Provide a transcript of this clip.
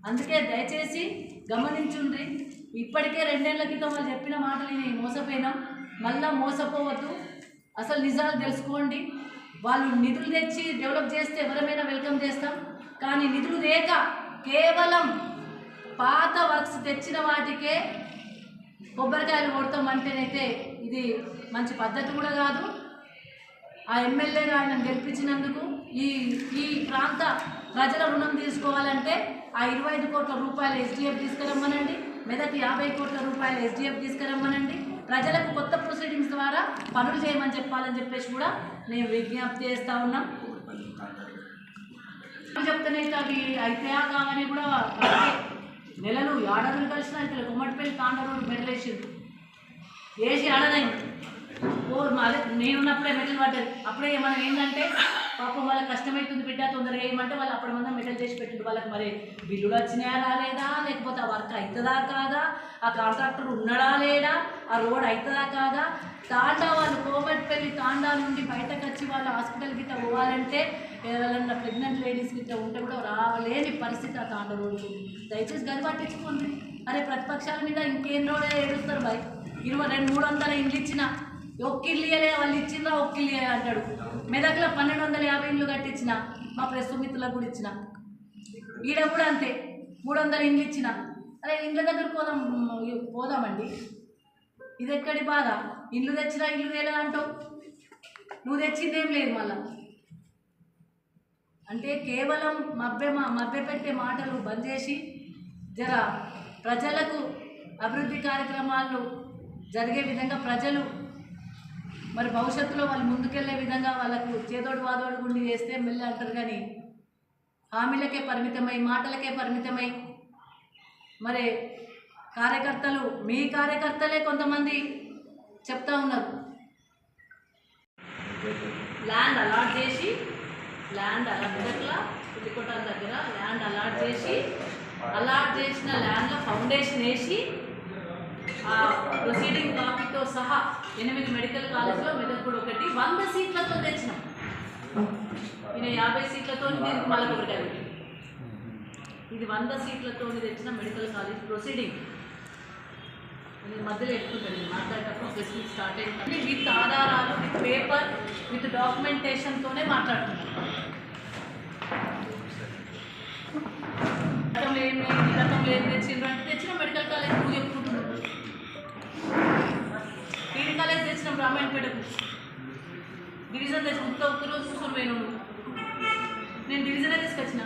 అందుకే దయచేసి గమనించుండ్రి. ఇప్పటికే 2 ఏళ్ల క్రితం వాళ్ళు చెప్పిన మాటలు నేను మోసపోయినాం, మళ్ళా మోసపోవద్దు. అసలు నిజాలు తెలుసుకోండి. వాళ్ళు నిధులు తెచ్చి డెవలప్ చేస్తే ఎవరమైనా వెల్కమ్ చేస్తాం, కానీ నిధులు లేక కేవలం పాత వర్క్స్ తెచ్చిన వాటికే కొబ్బరికాయలు కొడతాం అంటేనైతే ఇది మంచి పద్ధతి కూడా కాదు. ఆ ఎమ్మెల్యేగా ఆయన గెలిపించినందుకు ఈ ప్రాంత ప్రజల రుణం తీసుకోవాలంటే ఆ 25 కోట్ల రూపాయల SDF తీసుకురమ్మనండి, మెదక్ 50 కోట్ల రూపాయల SDF తీసుకురమ్మనండి. ప్రజలకు కొత్త ప్రొసీడింగ్స్ ద్వారా పనులు చేయమని చెప్పాలని చెప్పేసి కూడా నేను విజ్ఞప్తి చేస్తూ ఉన్నాం. చెప్తానైతే అవి అయిపోయా కావని కూడా నెలలు ఏడాదులు కలిసిన ఇక్కడ గుమ్మడిపల్లి తాండ రోడ్డు మెడలేసింది, వేసి ఆడదైంది. అదే నేనున్నప్పుడే మెడల్ పడ్డది. అప్పుడే మనం ఏంటంటే పాపం వాళ్ళకి కష్టమవుతుంది బిడ్డ తొందరగా వేయమంటే వాళ్ళు అప్పటి మంది మెడల్ చేసి పెట్టిండు. వాళ్ళకి మరి బిల్లులు వచ్చినాయా రాలేదా, లేకపోతే ఆ వర్క్ అవుతుందా కాదా, ఆ కాంట్రాక్టర్ ఉన్నాడా లేడా, ఆ రోడ్ అవుతుందా కాదా, తాండా వాళ్ళు కోమటిపల్లి తాండా నుండి బయటకు వచ్చి వాళ్ళు హాస్పిటల్ గిట్ట పోవాలంటే ఎవరైనా ప్రెగ్నెంట్ లేడీస్ గిట్ట ఉంటే కూడా రాలేని పరిస్థితి ఆ తాండా రోడ్డు. దయచేసి గది పట్టించుకోండి. అరే ప్రతిపక్షాల మీద ఇంకేం రోడే ఏడుస్తారు బాయ్. 200-300 ఇండ్లు ఇచ్చిన ఒక్కిల్లు ఇయ్యలే, వాళ్ళు ఇచ్చిందా ఒక్కిల్లు అంటాడు. మెదక్లో 1250 ఇండ్లు కట్టించిన, మా ప్రెస్ మిత్రులకు కూడా ఇచ్చిన. ఈడ కూడా అంతే 300 ఇండ్లు ఇచ్చిన. అరే ఇండ్ల దగ్గర పోదామండి. ఇది ఎక్కడి బాధ? ఇల్లు తెచ్చినా ఇల్లు తేలే అంటావు, నువ్వు తెచ్చిందేం లేదు. మళ్ళా అంటే కేవలం మభ్యపెట్టే మాటలు బంద్ చేసి జర ప్రజలకు అభివృద్ధి కార్యక్రమాలు జరిగే విధంగా ప్రజలు మరి భవిష్యత్తులో వాళ్ళు ముందుకెళ్లే విధంగా వాళ్ళకు చేదోడు వాదోడు గుండి చేస్తే మెల్లి అంటారు. కానీ హామీలకే పరిమితమై మాటలకే పరిమితమై మరి కార్యకర్తలు మీ కార్యకర్తలే కొంతమంది చెప్తా ఉన్నారు ల్యాండ్ అలాట్ చేసి మెదక్ల పులికోట దగ్గర ల్యాండ్ అలాట్ చేసిన ల్యాండ్లో ఫౌండేషన్ వేసి ఆ ప్రొసీడింగ్ కాపీతో సహా 8 మెడికల్ కాలేజ్లో మెదక్ కూడా ఒకటి 100 సీట్లతో తెచ్చినాం. ఈయన 50 సీట్లతో దీనికి మళ్ళీ ఒకటి. ఇది 100 సీట్లతో తెచ్చిన మెడికల్ కాలేజ్ ప్రొసీడింగ్. నేను మధ్యలో ఎక్కుంటాను మాట్లాడేటప్పుడు ప్రెస్ మీట్ స్టార్ట్ అయింది. విత్ ఆధారాలు, విత్ పేపర్, విత్ డాక్యుమెంటేషన్తోనే మాట్లాడుతున్నాను. గతంలో ఏం తెచ్చిండ్రు అంటే తెచ్చిన మెడికల్ కాలేజ్ నువ్వు చెప్పుకుంటున్నావు. పీడి కాలేజ్ తెచ్చినాం రామాయణపేటకు, డివిజన్ తెచ్చి ఒక్క రోజు కూర్చొని పోయినావు. నేను డివిజనే తీసుకొచ్చిన.